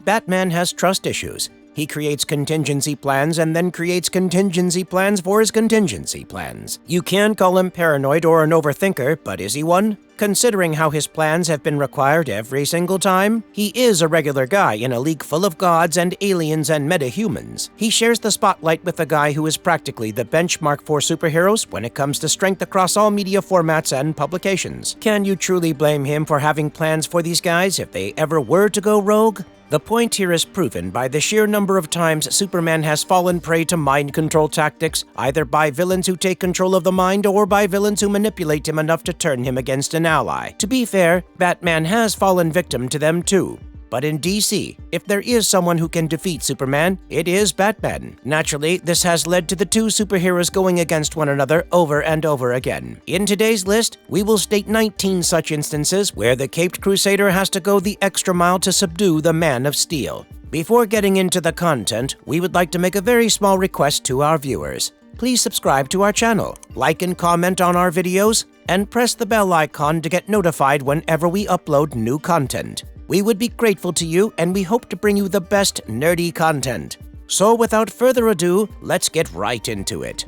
Batman has trust issues. He creates contingency plans and then creates contingency plans for his contingency plans. You can call him paranoid or an overthinker, but is he one? Considering how his plans have been required every single time, he is a regular guy in a league full of gods and aliens and metahumans. He shares the spotlight with a guy who is practically the benchmark for superheroes when it comes to strength across all media formats and publications. Can you truly blame him for having plans for these guys if they ever were to go rogue? The point here is proven by the sheer number of times Superman has fallen prey to mind control tactics, either by villains who take control of the mind or by villains who manipulate him enough to turn him against an ally. To be fair, Batman has fallen victim to them too. But in DC, if there is someone who can defeat Superman, it is Batman. Naturally, this has led to the two superheroes going against one another over and over again. In today's list, we will state 19 such instances where the Caped Crusader has to go the extra mile to subdue the Man of Steel. Before getting into the content, we would like to make a very small request to our viewers. Please subscribe to our channel, like and comment on our videos, and press the bell icon to get notified whenever we upload new content. We would be grateful to you, and we hope to bring you the best nerdy content. So without further ado, let's get right into it.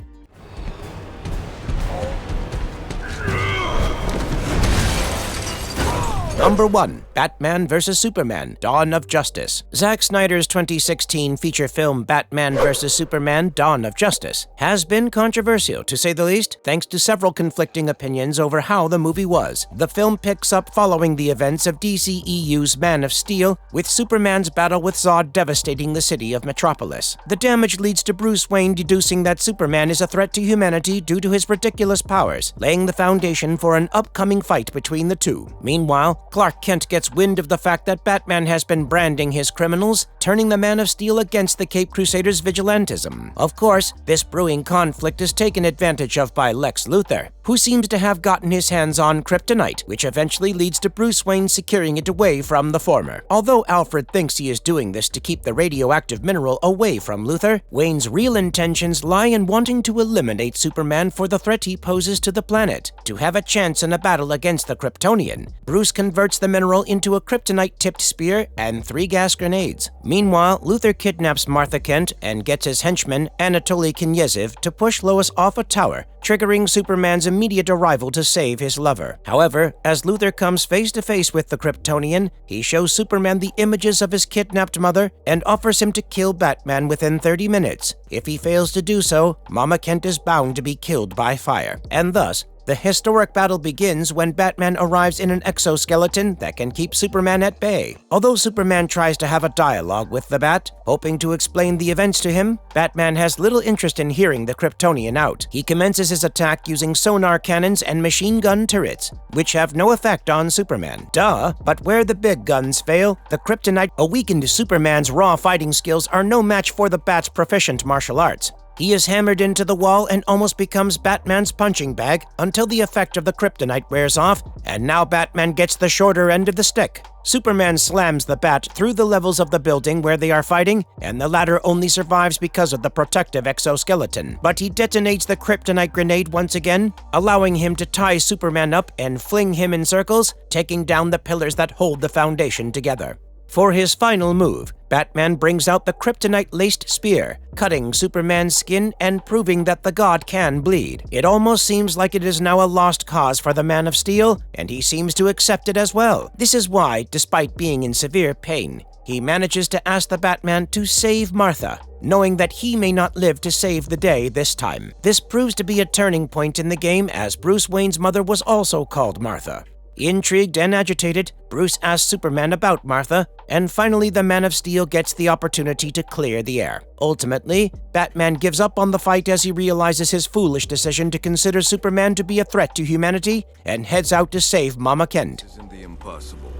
Number 1. Batman vs. Superman: Dawn of Justice. Zack Snyder's 2016 feature film Batman vs. Superman: Dawn of Justice has been controversial, to say the least, thanks to several conflicting opinions over how the movie was. The film picks up following the events of DCEU's Man of Steel, with Superman's battle with Zod devastating the city of Metropolis. The damage leads to Bruce Wayne deducing that Superman is a threat to humanity due to his ridiculous powers, laying the foundation for an upcoming fight between the two. Meanwhile, Clark Kent gets wind of the fact that Batman has been branding his criminals, turning the Man of Steel against the Caped Crusader's vigilantism. Of course, this brewing conflict is taken advantage of by Lex Luthor, who seems to have gotten his hands on Kryptonite, which eventually leads to Bruce Wayne securing it away from the former. Although Alfred thinks he is doing this to keep the radioactive mineral away from Luthor, Wayne's real intentions lie in wanting to eliminate Superman for the threat he poses to the planet. To have a chance in a battle against the Kryptonian, Bruce converts the mineral into a kryptonite-tipped spear and 3 gas grenades. Meanwhile, Luthor kidnaps Martha Kent and gets his henchman, Anatoly Knyazev, to push Lois off a tower, triggering Superman's immediate arrival to save his lover. However, as Luthor comes face to face with the Kryptonian, he shows Superman the images of his kidnapped mother and offers him to kill Batman within 30 minutes. If he fails to do so, Mama Kent is bound to be killed by fire. And thus, the historic battle begins when Batman arrives in an exoskeleton that can keep Superman at bay. Although Superman tries to have a dialogue with the Bat, hoping to explain the events to him, Batman has little interest in hearing the Kryptonian out. He commences his attack using sonar cannons and machine gun turrets, which have no effect on Superman. Duh, but where the big guns fail, the Kryptonite awakened Superman's raw fighting skills are no match for the Bat's proficient martial arts. He is hammered into the wall and almost becomes Batman's punching bag until the effect of the Kryptonite wears off, and now Batman gets the shorter end of the stick. Superman slams the Bat through the levels of the building where they are fighting, and the latter only survives because of the protective exoskeleton. But he detonates the Kryptonite grenade once again, allowing him to tie Superman up and fling him in circles, taking down the pillars that hold the foundation together. For his final move, Batman brings out the kryptonite-laced spear, cutting Superman's skin and proving that the god can bleed. It almost seems like it is now a lost cause for the Man of Steel, and he seems to accept it as well. This is why, despite being in severe pain, he manages to ask the Batman to save Martha, knowing that he may not live to save the day this time. This proves to be a turning point in the game, as Bruce Wayne's mother was also called Martha. Intrigued and agitated, Bruce asks Superman about Martha, and finally the Man of Steel gets the opportunity to clear the air. Ultimately, Batman gives up on the fight as he realizes his foolish decision to consider Superman to be a threat to humanity, and heads out to save Mama Kent. Isn't the impossible.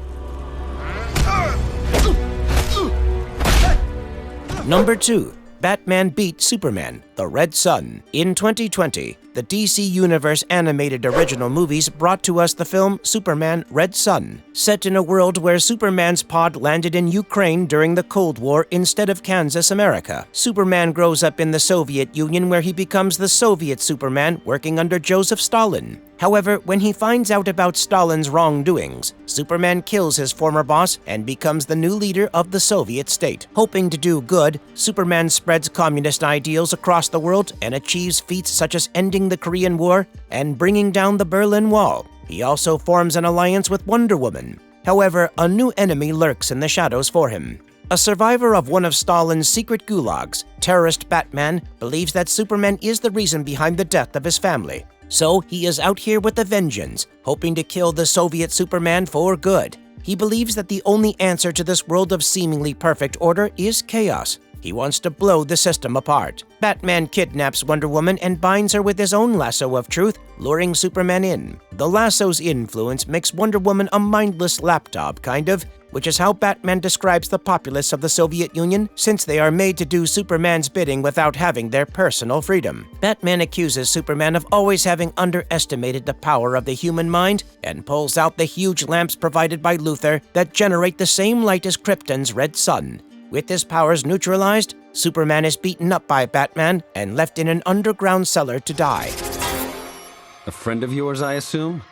Number 2. Batman beat Superman: the Red Sun. In 2020, the DC Universe animated original movies brought to us the film Superman Red Sun. Set in a world where Superman's pod landed in Ukraine during the Cold War instead of Kansas, America. Superman grows up in the Soviet Union where he becomes the Soviet Superman working under Joseph Stalin. However, when he finds out about Stalin's wrongdoings, Superman kills his former boss and becomes the new leader of the Soviet state. Hoping to do good, Superman spreads communist ideals across the world and achieves feats such as ending the Korean War and bringing down the Berlin Wall. He also forms an alliance with Wonder Woman. However, a new enemy lurks in the shadows for him. A survivor of one of Stalin's secret gulags, terrorist Batman believes that Superman is the reason behind the death of his family. So he is out here with a vengeance, hoping to kill the Soviet Superman for good. He believes that the only answer to this world of seemingly perfect order is chaos. He wants to blow the system apart. Batman kidnaps Wonder Woman and binds her with his own lasso of truth, luring Superman in. The lasso's influence makes Wonder Woman a mindless lapdog, kind of, which is how Batman describes the populace of the Soviet Union, since they are made to do Superman's bidding without having their personal freedom. Batman accuses Superman of always having underestimated the power of the human mind and pulls out the huge lamps provided by Luthor that generate the same light as Krypton's red sun. With his powers neutralized, Superman is beaten up by Batman and left in an underground cellar to die. A friend of yours, I assume?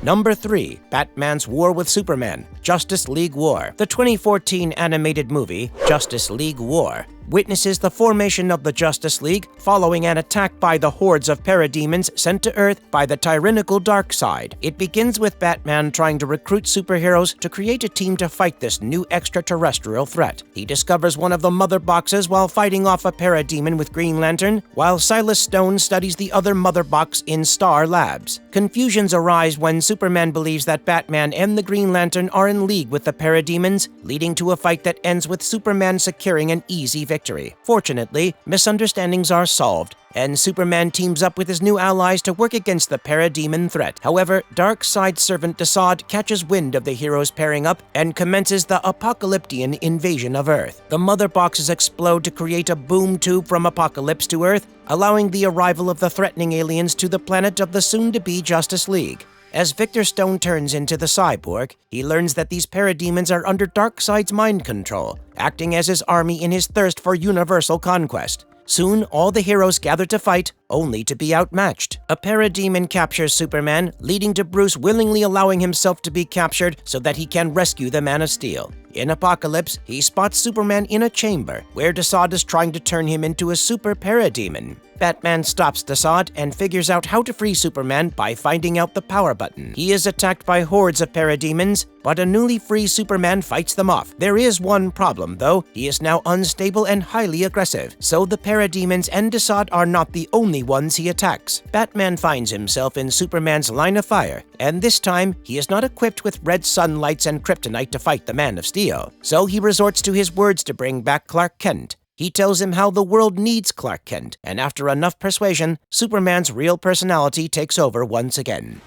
Number 3. Batman's War with Superman, Justice League War. The 2014 animated movie, Justice League War, witnesses the formation of the Justice League following an attack by the hordes of parademons sent to Earth by the tyrannical Darkseid. It begins with Batman trying to recruit superheroes to create a team to fight this new extraterrestrial threat. He discovers one of the mother boxes while fighting off a parademon with Green Lantern, while Silas Stone studies the other mother box in Star Labs. Confusions arise when Superman believes that Batman and the Green Lantern are in league with the parademons, leading to a fight that ends with Superman securing an easy victory. Fortunately, misunderstandings are solved, and Superman teams up with his new allies to work against the parademon threat. However, Darkseid servant Desaad catches wind of the heroes pairing up and commences the apocalyptian invasion of Earth. The mother boxes explode to create a boom tube from Apocalypse to Earth, allowing the arrival of the threatening aliens to the planet of the soon-to-be Justice League. As Victor Stone turns into the cyborg, he learns that these parademons are under Darkseid's mind control, acting as his army in his thirst for universal conquest. Soon, all the heroes gather to fight, only to be outmatched. A parademon captures Superman, leading to Bruce willingly allowing himself to be captured so that he can rescue the Man of Steel. In Apocalypse, he spots Superman in a chamber, where Desaad is trying to turn him into a super parademon. Batman stops Desaad and figures out how to free Superman by finding out the power button. He is attacked by hordes of parademons, but a newly free Superman fights them off. There is one problem, though. He is now unstable and highly aggressive, so the parademons and Desaad are not the only ones he attacks. Batman finds himself in Superman's line of fire, and this time, he is not equipped with red sunlights and kryptonite to fight the Man of Steel. So he resorts to his words to bring back Clark Kent. He tells him how the world needs Clark Kent, and after enough persuasion, Superman's real personality takes over once again.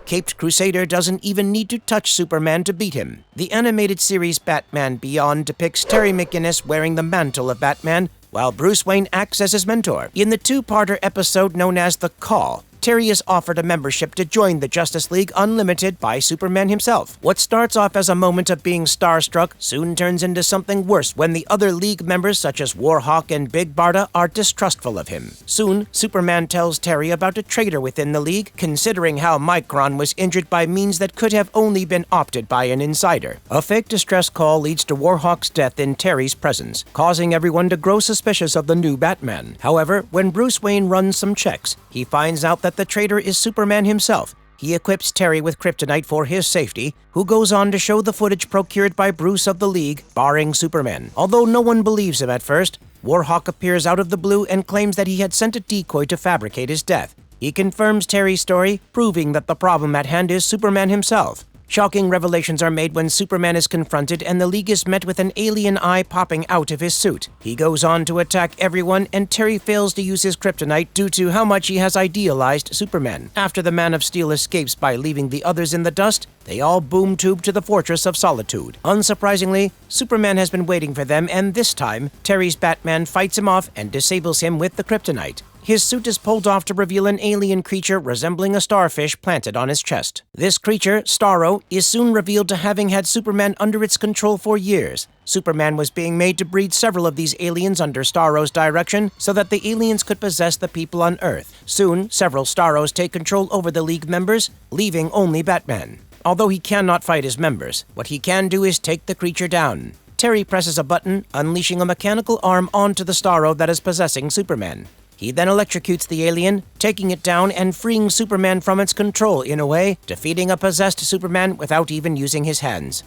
Caped Crusader doesn't even need to touch Superman to beat him. The animated series Batman Beyond depicts Terry McGinnis wearing the mantle of Batman, while Bruce Wayne acts as his mentor. In the two-parter episode known as The Call, Terry is offered a membership to join the Justice League Unlimited by Superman himself. What starts off as a moment of being starstruck soon turns into something worse when the other League members such as Warhawk and Big Barda are distrustful of him. Soon, Superman tells Terry about a traitor within the League, considering how Micron was injured by means that could have only been opted by an insider. A fake distress call leads to Warhawk's death in Terry's presence, causing everyone to grow suspicious of the new Batman. However, when Bruce Wayne runs some checks, he finds out that the traitor is Superman himself. He equips Terry with kryptonite for his safety, who goes on to show the footage procured by Bruce of the League, barring Superman. Although no one believes him at first, Warhawk appears out of the blue and claims that he had sent a decoy to fabricate his death. He confirms Terry's story, proving that the problem at hand is Superman himself. Shocking revelations are made when Superman is confronted and the League is met with an alien eye popping out of his suit. He goes on to attack everyone, and Terry fails to use his kryptonite due to how much he has idealized Superman. After the Man of Steel escapes by leaving the others in the dust, they all boom tube to the Fortress of Solitude. Unsurprisingly, Superman has been waiting for them, and this time, Terry's Batman fights him off and disables him with the kryptonite. His suit is pulled off to reveal an alien creature resembling a starfish planted on his chest. This creature, Starro, is soon revealed to having had Superman under its control for years. Superman was being made to breed several of these aliens under Starro's direction so that the aliens could possess the people on Earth. Soon, several Starros take control over the League members, leaving only Batman. Although he cannot fight his members, what he can do is take the creature down. Terry presses a button, unleashing a mechanical arm onto the Starro that is possessing Superman. He then electrocutes the alien, taking it down and freeing Superman from its control in a way, defeating a possessed Superman without even using his hands.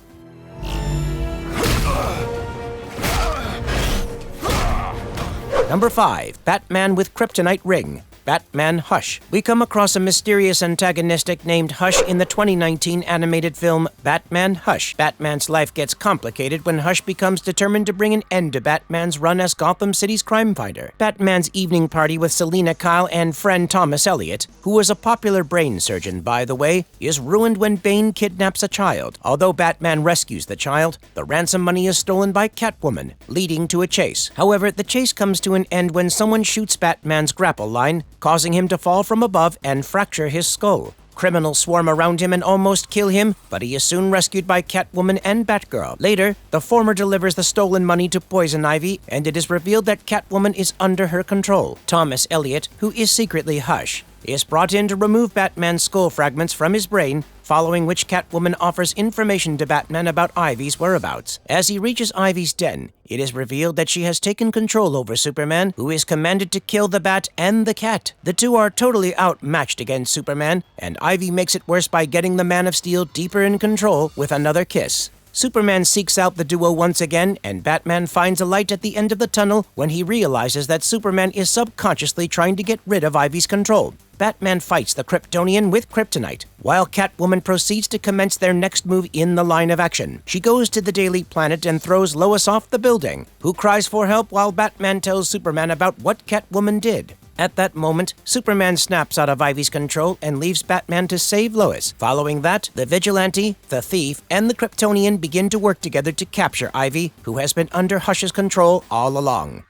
Number 5. Batman with Kryptonite Ring. Batman Hush. We come across a mysterious antagonistic named Hush in the 2019 animated film Batman Hush. Batman's life gets complicated when Hush becomes determined to bring an end to Batman's run as Gotham City's crime fighter. Batman's evening party with Selina Kyle and friend Thomas Elliot, who is a popular brain surgeon by the way, is ruined when Bane kidnaps a child. Although Batman rescues the child, the ransom money is stolen by Catwoman, leading to a chase. However, the chase comes to an end when someone shoots Batman's grapple line, causing him to fall from above and fracture his skull. Criminals swarm around him and almost kill him, but he is soon rescued by Catwoman and Batgirl. Later, the former delivers the stolen money to Poison Ivy, and it is revealed that Catwoman is under her control. Thomas Elliot, who is secretly Hush, is brought in to remove Batman's skull fragments from his brain, following which Catwoman offers information to Batman about Ivy's whereabouts. As he reaches Ivy's den, it is revealed that she has taken control over Superman, who is commanded to kill the Bat and the Cat. The two are totally outmatched against Superman, and Ivy makes it worse by getting the Man of Steel deeper in control with another kiss. Superman seeks out the duo once again, and Batman finds a light at the end of the tunnel when he realizes that Superman is subconsciously trying to get rid of Ivy's control. Batman fights the Kryptonian with kryptonite, while Catwoman proceeds to commence their next move in the line of action. She goes to the Daily Planet and throws Lois off the building, who cries for help while Batman tells Superman about what Catwoman did. At that moment, Superman snaps out of Ivy's control and leaves Batman to save Lois. Following that, the Vigilante, the Thief, and the Kryptonian begin to work together to capture Ivy, who has been under Hush's control all along.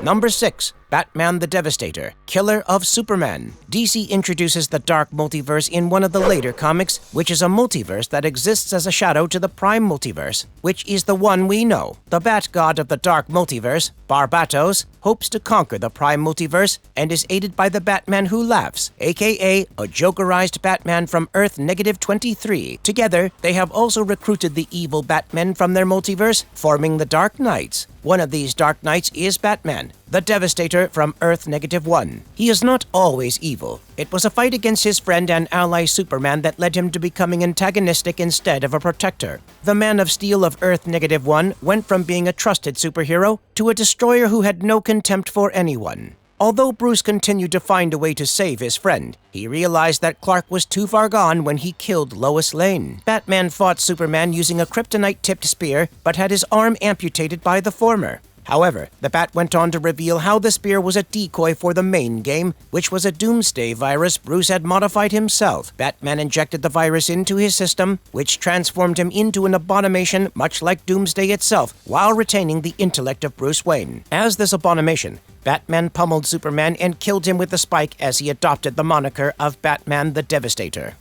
Number 6. Batman the Devastator, Killer of Superman. DC introduces the Dark Multiverse in one of the later comics, which is a multiverse that exists as a shadow to the Prime Multiverse, which is the one we know. The Bat God of the Dark Multiverse, Barbatos, hopes to conquer the Prime Multiverse and is aided by the Batman Who Laughs, aka a Jokerized Batman from Earth -23. Together, they have also recruited the evil Batmen from their multiverse, forming the Dark Knights. One of these Dark Knights is Batman, the Devastator from Earth -1. He is not always evil. It was a fight against his friend and ally Superman that led him to becoming antagonistic instead of a protector. The Man of Steel of Earth -1 went from being a trusted superhero to a destroyer who had no contempt for anyone. Although Bruce continued to find a way to save his friend, he realized that Clark was too far gone when he killed Lois Lane. Batman fought Superman using a kryptonite-tipped spear, but had his arm amputated by the former. However, the Bat went on to reveal how the spear was a decoy for the main game, which was a doomsday virus Bruce had modified himself. Batman injected the virus into his system, which transformed him into an abomination much like Doomsday itself, while retaining the intellect of Bruce Wayne. As this abomination, Batman pummeled Superman and killed him with a spike as he adopted the moniker of Batman the Devastator.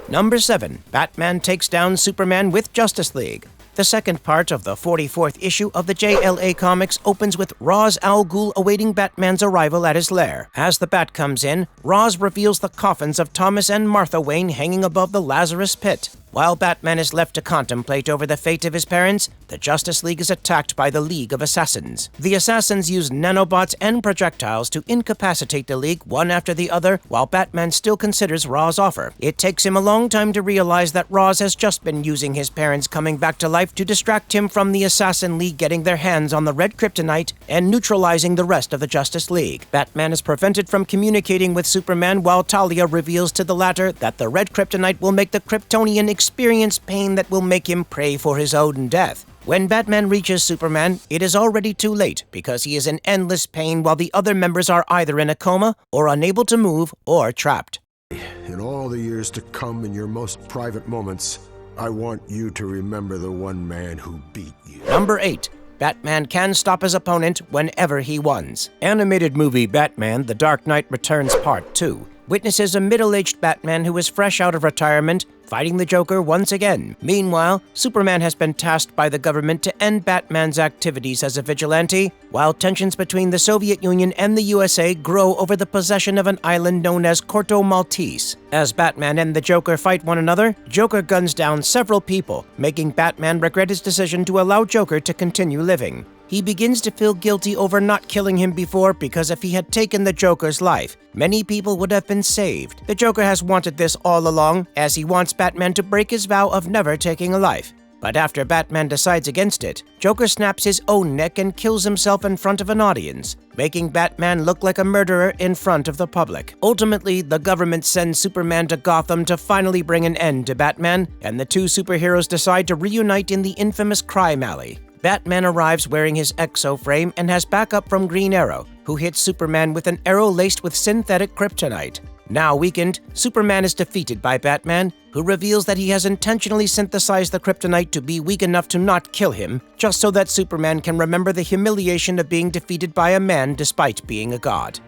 Number 7. Batman takes down Superman with Justice League. The second part of the 44th issue of the JLA Comics opens with Ra's al Ghul awaiting Batman's arrival at his lair. As the Bat comes in, Ra's reveals the coffins of Thomas and Martha Wayne hanging above the Lazarus Pit. While Batman is left to contemplate over the fate of his parents, the Justice League is attacked by the League of Assassins. The Assassins use nanobots and projectiles to incapacitate the League one after the other, while Batman still considers Ra's offer. It takes him a long time to realize that Ra's has just been using his parents coming back to life life to distract him from the Assassin League getting their hands on the red kryptonite and neutralizing the rest of the Justice League. Batman is prevented from communicating with Superman while Talia reveals to the latter that the red kryptonite will make the Kryptonian experience pain that will make him pray for his own death. When Batman reaches Superman, it is already too late because he is in endless pain while the other members are either in a coma or unable to move or trapped. In all the years to come, in your most private moments, I want you to remember the one man who beat you. Number 8. Batman can stop his opponent whenever he wants. Animated movie Batman: The Dark Knight Returns Part 2 witnesses a middle-aged Batman who is fresh out of retirement fighting the Joker once again. Meanwhile, Superman has been tasked by the government to end Batman's activities as a vigilante, while tensions between the Soviet Union and the USA grow over the possession of an island known as Corto Maltese. As Batman and the Joker fight one another, Joker guns down several people, making Batman regret his decision to allow Joker to continue living. He begins to feel guilty over not killing him before because if he had taken the Joker's life, many people would have been saved. The Joker has wanted this all along, as he wants Batman to break his vow of never taking a life. But after Batman decides against it, Joker snaps his own neck and kills himself in front of an audience, making Batman look like a murderer in front of the public. Ultimately, the government sends Superman to Gotham to finally bring an end to Batman, and the two superheroes decide to reunite in the infamous crime alley. Batman arrives wearing his exo-frame and has backup from Green Arrow, who hits Superman with an arrow laced with synthetic kryptonite. Now weakened, Superman is defeated by Batman, who reveals that he has intentionally synthesized the kryptonite to be weak enough to not kill him, just so that Superman can remember the humiliation of being defeated by a man despite being a god.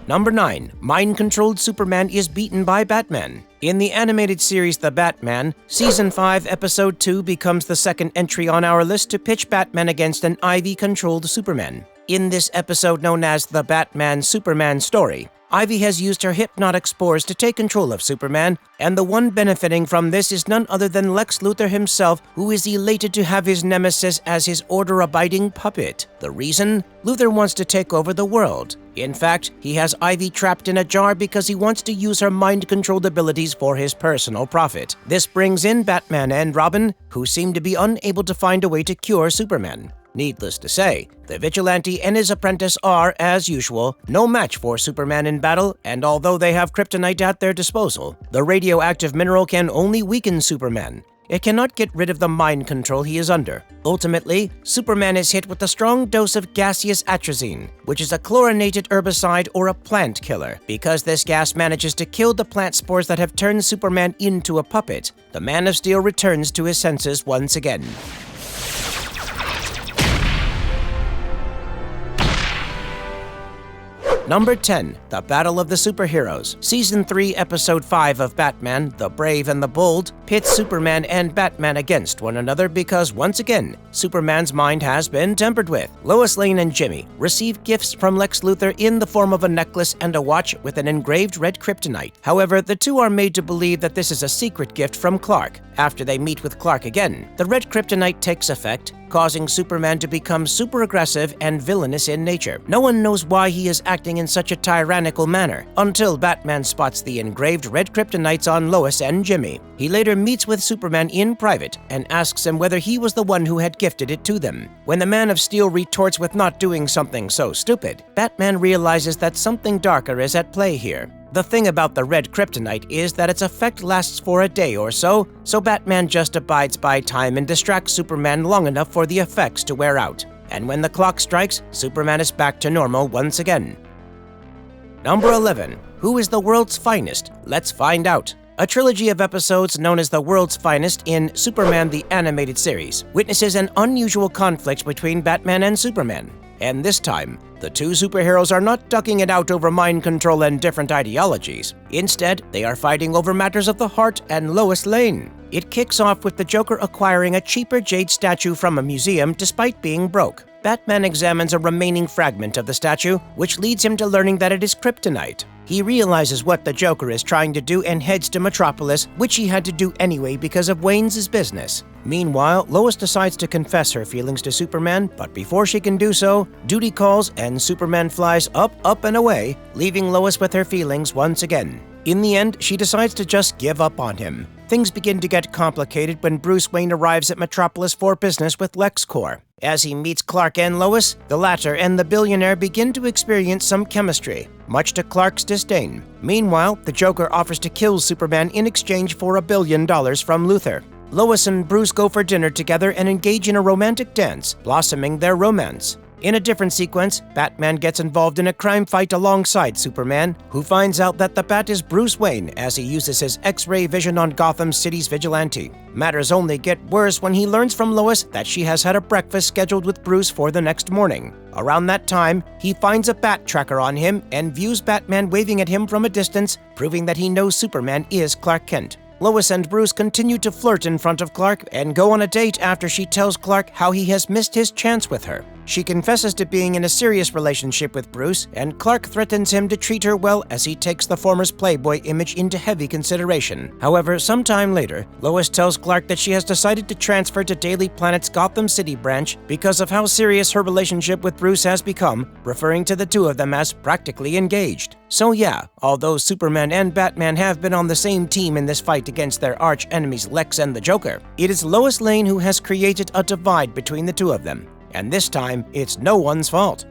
Number 9. Mind-controlled Superman is beaten by Batman. In the animated series The Batman, Season 5, Episode 2 becomes the second entry on our list to pitch Batman against an Ivy-controlled Superman. In this episode known as The Batman-Superman Story, Ivy has used her hypnotic spores to take control of Superman, and the one benefiting from this is none other than Lex Luthor himself, who is elated to have his nemesis as his order-abiding puppet. The reason? Luthor wants to take over the world. In fact, he has Ivy trapped in a jar because he wants to use her mind-controlled abilities for his personal profit. This brings in Batman and Robin, who seem to be unable to find a way to cure Superman. Needless to say, the vigilante and his apprentice are, as usual, no match for Superman in battle, and although they have kryptonite at their disposal, the radioactive mineral can only weaken Superman. It cannot get rid of the mind control he is under. Ultimately, Superman is hit with a strong dose of gaseous atrazine, which is a chlorinated herbicide or a plant killer. Because this gas manages to kill the plant spores that have turned Superman into a puppet, the Man of Steel returns to his senses once again. Number 10. The Battle of the Superheroes. Season 3, Episode 5 of Batman, The Brave and the Bold, pits Superman and Batman against one another because, once again, Superman's mind has been tampered with. Lois Lane and Jimmy receive gifts from Lex Luthor in the form of a necklace and a watch with an engraved red kryptonite. However, the two are made to believe that this is a secret gift from Clark. After they meet with Clark again, the red kryptonite takes effect, causing Superman to become super aggressive and villainous in nature. No one knows why he is acting in such a tyrannical manner, until Batman spots the engraved red kryptonites on Lois and Jimmy. He later meets with Superman in private and asks him whether he was the one who had gifted it to them. When the Man of Steel retorts with not doing something so stupid, Batman realizes that something darker is at play here. The thing about the red kryptonite is that its effect lasts for a day or so Batman just abides by time and distracts Superman long enough for the effects to wear out. And when the clock strikes, Superman is back to normal once again. Number 11. Who is the world's finest? Let's find out. A trilogy of episodes known as The World's Finest in Superman the Animated Series witnesses an unusual conflict between Batman and Superman. And this time, the two superheroes are not ducking it out over mind control and different ideologies. Instead, they are fighting over matters of the heart and Lois Lane. It kicks off with the Joker acquiring a cheaper jade statue from a museum despite being broke. Batman examines a remaining fragment of the statue, which leads him to learning that it is kryptonite. He realizes what the Joker is trying to do and heads to Metropolis, which he had to do anyway because of Wayne's business. Meanwhile, Lois decides to confess her feelings to Superman, but before she can do so, duty calls and Superman flies up, up, and away, leaving Lois with her feelings once again. In the end, she decides to just give up on him. Things begin to get complicated when Bruce Wayne arrives at Metropolis for business with LexCorp. As he meets Clark and Lois, the latter and the billionaire begin to experience some chemistry, much to Clark's disdain. Meanwhile, the Joker offers to kill Superman in exchange for $1 billion from Luthor. Lois and Bruce go for dinner together and engage in a romantic dance, blossoming their romance. In a different sequence, Batman gets involved in a crime fight alongside Superman, who finds out that the Bat is Bruce Wayne as he uses his X-ray vision on Gotham City's vigilante. Matters only get worse when he learns from Lois that she has had a breakfast scheduled with Bruce for the next morning. Around that time, he finds a bat tracker on him and views Batman waving at him from a distance, proving that he knows Superman is Clark Kent. Lois and Bruce continue to flirt in front of Clark and go on a date after she tells Clark how he has missed his chance with her. She confesses to being in a serious relationship with Bruce, and Clark threatens him to treat her well as he takes the former's Playboy image into heavy consideration. However, sometime later, Lois tells Clark that she has decided to transfer to Daily Planet's Gotham City branch because of how serious her relationship with Bruce has become, referring to the two of them as practically engaged. So yeah, although Superman and Batman have been on the same team in this fight against their arch-enemies Lex and the Joker, it is Lois Lane who has created a divide between the two of them. And this time, it's no one's fault.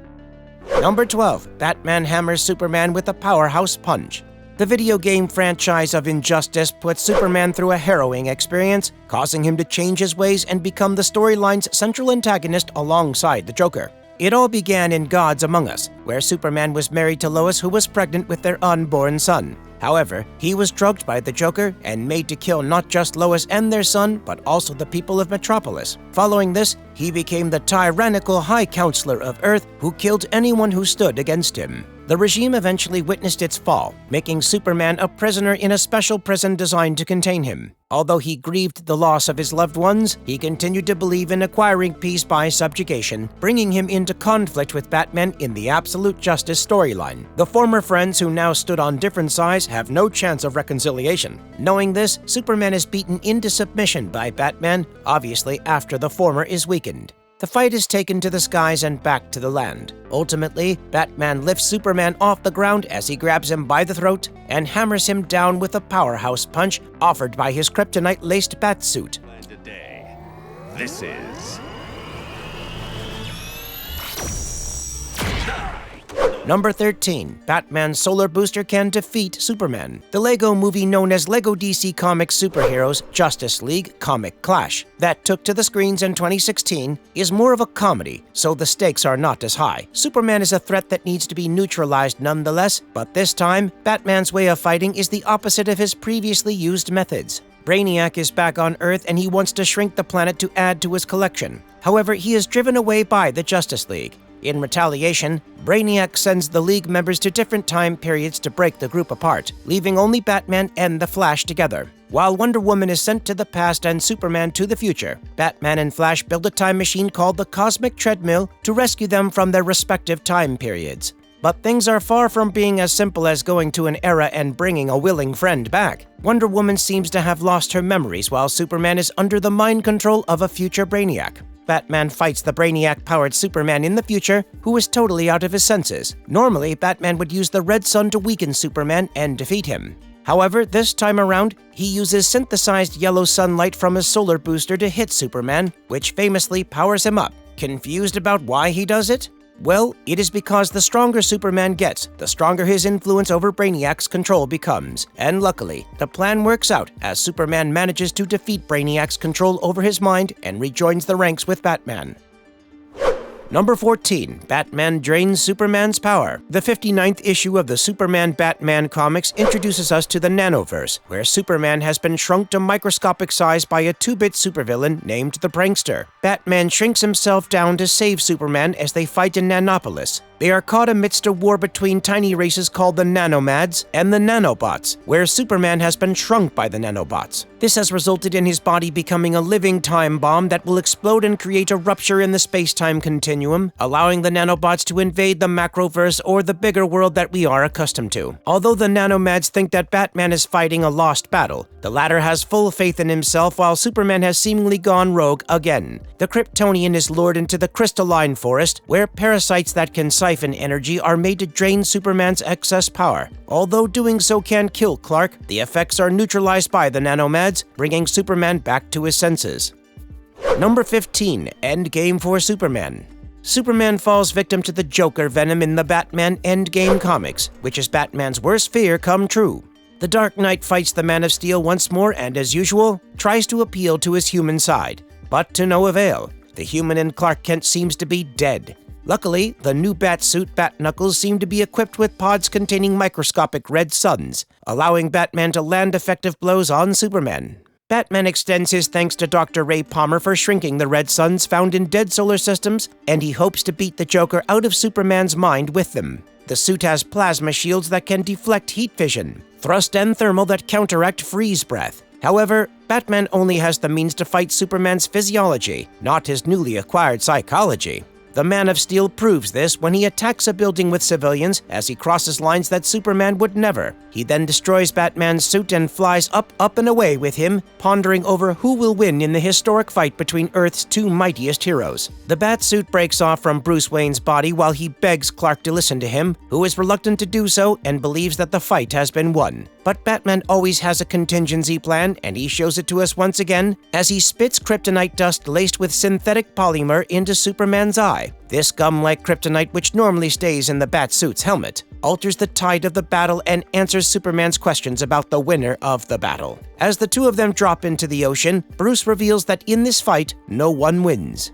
Number 12. Batman hammers Superman with a powerhouse punch. The video game franchise of Injustice puts Superman through a harrowing experience, causing him to change his ways and become the storyline's central antagonist alongside the Joker. It all began in Gods Among Us, where Superman was married to Lois, who was pregnant with their unborn son. However, he was drugged by the Joker and made to kill not just Lois and their son, but also the people of Metropolis. Following this, he became the tyrannical High Counselor of Earth who killed anyone who stood against him. The regime eventually witnessed its fall, making Superman a prisoner in a special prison designed to contain him. Although he grieved the loss of his loved ones, he continued to believe in acquiring peace by subjugation, bringing him into conflict with Batman in the Absolute Justice storyline. The former friends who now stood on different sides have no chance of reconciliation. Knowing this, Superman is beaten into submission by Batman, obviously after the former is weakened. The fight is taken to the skies and back to the land. Ultimately, Batman lifts Superman off the ground as he grabs him by the throat and hammers him down with a powerhouse punch offered by his kryptonite-laced batsuit. Today, this is... Number 13. Batman's solar booster can defeat Superman. The Lego movie known as Lego DC Comics Superheroes Justice League Comic Clash, that took to the screens in 2016, is more of a comedy, so the stakes are not as high. Superman is a threat that needs to be neutralized nonetheless, but this time, Batman's way of fighting is the opposite of his previously used methods. Brainiac is back on Earth and he wants to shrink the planet to add to his collection. However, he is driven away by the Justice League. In retaliation, Brainiac sends the League members to different time periods to break the group apart, leaving only Batman and the Flash together. While Wonder Woman is sent to the past and Superman to the future, Batman and Flash build a time machine called the Cosmic Treadmill to rescue them from their respective time periods. But things are far from being as simple as going to an era and bringing a willing friend back. Wonder Woman seems to have lost her memories while Superman is under the mind control of a future Brainiac. Batman fights the Brainiac-powered Superman in the future, who is totally out of his senses. Normally, Batman would use the Red Sun to weaken Superman and defeat him. However, this time around, he uses synthesized yellow sunlight from his solar booster to hit Superman, which famously powers him up. Confused about why he does it? Well, it is because the stronger Superman gets, the stronger his influence over Brainiac's control becomes. And luckily, the plan works out as Superman manages to defeat Brainiac's control over his mind and rejoins the ranks with Batman. Number 14. Batman drains Superman's power. The 59th issue of the Superman-Batman comics introduces us to the Nanoverse, where Superman has been shrunk to microscopic size by a 2-bit supervillain named the Prankster. Batman shrinks himself down to save Superman as they fight in Nanopolis. They are caught amidst a war between tiny races called the Nanomads and the Nanobots, where Superman has been shrunk by the Nanobots. This has resulted in his body becoming a living time bomb that will explode and create a rupture in the space-time continuum, allowing the Nanobots to invade the Macroverse or the bigger world that we are accustomed to. Although the Nanomads think that Batman is fighting a lost battle, The latter has full faith in himself while Superman has seemingly gone rogue again. The Kryptonian is lured into the crystalline forest, where parasites that can siphon energy are made to drain Superman's excess power. Although doing so can kill Clark, the effects are neutralized by the nanomeds, bringing Superman back to his senses. Number 15. Endgame for Superman. Superman falls victim to the Joker venom in the Batman Endgame comics, which is Batman's worst fear come true. The Dark Knight fights the Man of Steel once more and, as usual, tries to appeal to his human side. But to no avail. The human in Clark Kent seems to be dead. Luckily, the new Batsuit Bat-Knuckles seem to be equipped with pods containing microscopic red suns, allowing Batman to land effective blows on Superman. Batman extends his thanks to Dr. Ray Palmer for shrinking the red suns found in dead solar systems, and he hopes to beat the Joker out of Superman's mind with them. The suit has plasma shields that can deflect heat vision, thrust and thermal that counteract freeze breath. However, Batman only has the means to fight Superman's physiology, not his newly acquired psychology. The Man of Steel proves this when he attacks a building with civilians as he crosses lines that Superman would never. He then destroys Batman's suit and flies up and away with him, pondering over who will win in the historic fight between Earth's two mightiest heroes. The Batsuit breaks off from Bruce Wayne's body while he begs Clark to listen to him, who is reluctant to do so and believes that the fight has been won. But Batman always has a contingency plan, and he shows it to us once again as he spits kryptonite dust laced with synthetic polymer into Superman's eye. This gum-like kryptonite, which normally stays in the Batsuit's helmet, alters the tide of the battle and answers Superman's questions about the winner of the battle. As the two of them drop into the ocean, Bruce reveals that in this fight, no one wins.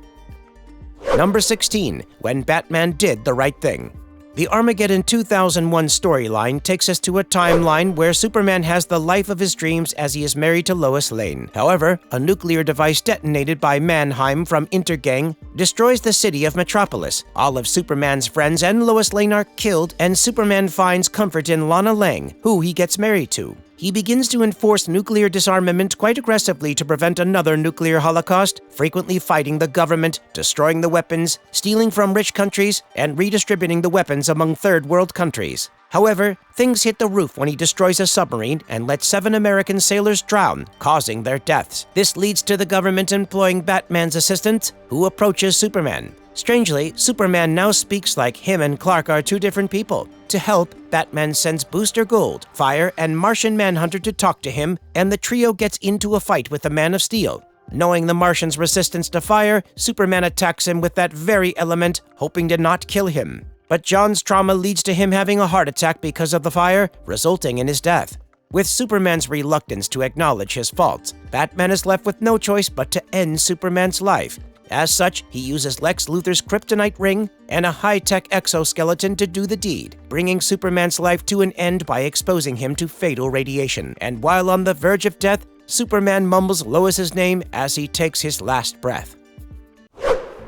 Number 16. When Batman did the right thing. The Armageddon 2001 storyline takes us to a timeline where Superman has the life of his dreams as he is married to Lois Lane. However, a nuclear device detonated by Mannheim from Intergang destroys the city of Metropolis. All of Superman's friends and Lois Lane are killed, and Superman finds comfort in Lana Lang, who he gets married to. He begins to enforce nuclear disarmament quite aggressively to prevent another nuclear holocaust, frequently fighting the government, destroying the weapons, stealing from rich countries, and redistributing the weapons among third world countries. However, things hit the roof when he destroys a submarine and lets 7 American sailors drown, causing their deaths. This leads to the government employing Batman's assistant, who approaches Superman. Strangely, Superman now speaks like him and Clark are two different people. To help, Batman sends Booster Gold, Fire, and Martian Manhunter to talk to him, and the trio gets into a fight with the Man of Steel. Knowing the Martian's resistance to fire, Superman attacks him with that very element, hoping to not kill him. But John's trauma leads to him having a heart attack because of the fire, resulting in his death. With Superman's reluctance to acknowledge his faults, Batman is left with no choice but to end Superman's life. As such, he uses Lex Luthor's kryptonite ring and a high-tech exoskeleton to do the deed, bringing Superman's life to an end by exposing him to fatal radiation. And while on the verge of death, Superman mumbles Lois's name as he takes his last breath.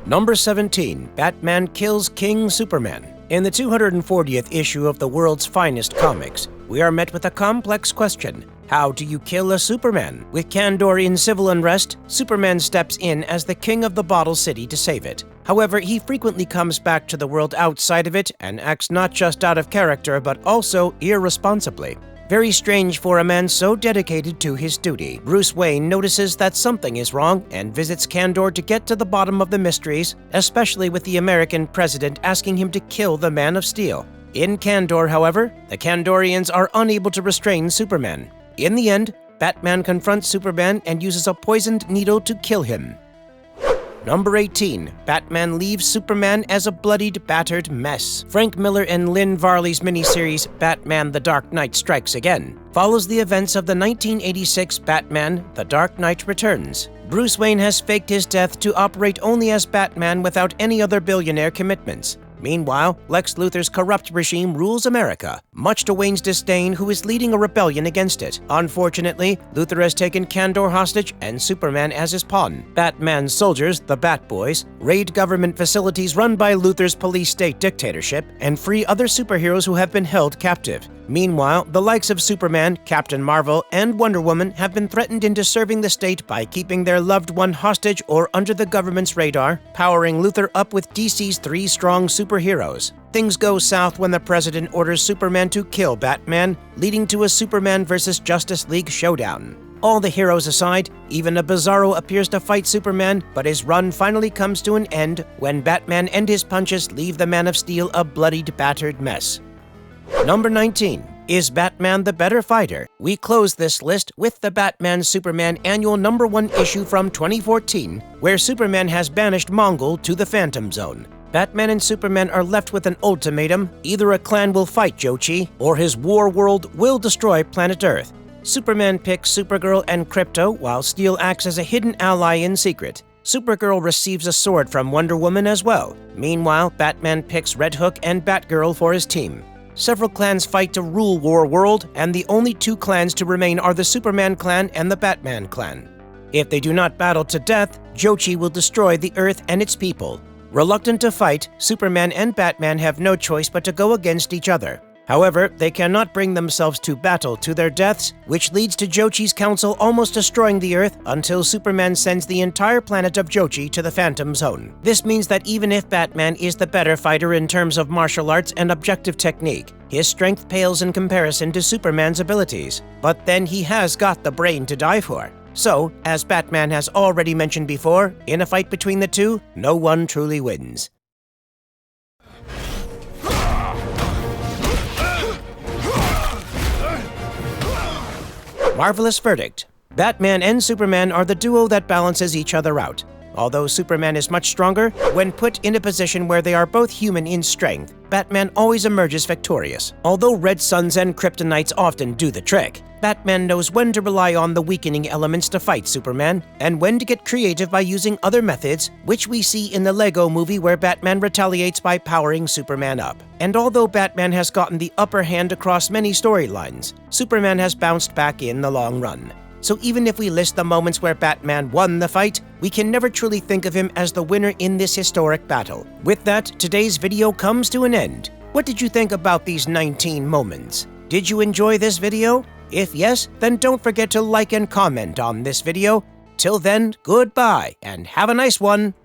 Number 17. Batman kills King Superman. In the 240th issue of the world's finest comics, we are met with a complex question. How do you kill a Superman? With Kandor in civil unrest, Superman steps in as the king of the Bottle City to save it. However, he frequently comes back to the world outside of it and acts not just out of character but also irresponsibly. Very strange for a man so dedicated to his duty. Bruce Wayne notices that something is wrong and visits Kandor to get to the bottom of the mysteries, especially with the American president asking him to kill the Man of Steel. In Kandor, however, the Kandorians are unable to restrain Superman. In the end, Batman confronts Superman and uses a poisoned needle to kill him. Number 18. Batman leaves Superman as a bloodied, battered mess. Frank Miller and Lynn Varley's miniseries Batman: The Dark Knight Strikes Again follows the events of the 1986 Batman: The Dark Knight Returns. Bruce Wayne has faked his death to operate only as Batman without any other billionaire commitments. Meanwhile, Lex Luthor's corrupt regime rules America, much to Wayne's disdain, who is leading a rebellion against it. Unfortunately, Luthor has taken Kandor hostage and Superman as his pawn. Batman's soldiers, the Bat Boys, raid government facilities run by Luthor's police state dictatorship and free other superheroes who have been held captive. Meanwhile, the likes of Superman, Captain Marvel, and Wonder Woman have been threatened into serving the state by keeping their loved one hostage or under the government's radar, powering Luthor up with DC's 3 strong superheroes. Things go south when the president orders Superman to kill Batman, leading to a Superman vs. Justice League showdown. All the heroes aside, even a Bizarro appears to fight Superman, but his run finally comes to an end when Batman and his punches leave the Man of Steel a bloodied, battered mess. Number 19. Is Batman the better fighter? We close this list with the Batman-Superman Annual #1 issue from 2014, where Superman has banished Mongol to the Phantom Zone. Batman and Superman are left with an ultimatum: either a clan will fight Jochi, or his war world will destroy planet Earth. Superman picks Supergirl and Krypto, while Steel acts as a hidden ally in secret. Supergirl receives a sword from Wonder Woman as well. Meanwhile, Batman picks Red Hook and Batgirl for his team. Several clans fight to rule War World, and the only two clans to remain are the Superman clan and the Batman clan. If they do not battle to death, Jochi will destroy the Earth and its people. Reluctant to fight, Superman and Batman have no choice but to go against each other. However, they cannot bring themselves to battle to their deaths, which leads to Jochi's council almost destroying the Earth until Superman sends the entire planet of Jochi to the Phantom Zone. This means that even if Batman is the better fighter in terms of martial arts and objective technique, his strength pales in comparison to Superman's abilities. But then he has got the brain to die for. So, as Batman has already mentioned before, in a fight between the two, no one truly wins. Marvelous verdict. Batman and Superman are the duo that balances each other out. Although Superman is much stronger, when put in a position where they are both human in strength, Batman always emerges victorious. Although red suns and kryptonites often do the trick, Batman knows when to rely on the weakening elements to fight Superman, and when to get creative by using other methods, which we see in the Lego movie where Batman retaliates by powering Superman up. And although Batman has gotten the upper hand across many storylines, Superman has bounced back in the long run. So even if we list the moments where Batman won the fight, we can never truly think of him as the winner in this historic battle. With that, today's video comes to an end. What did you think about these 19 moments? Did you enjoy this video? If yes, then don't forget to like and comment on this video. Till then, goodbye, and have a nice one!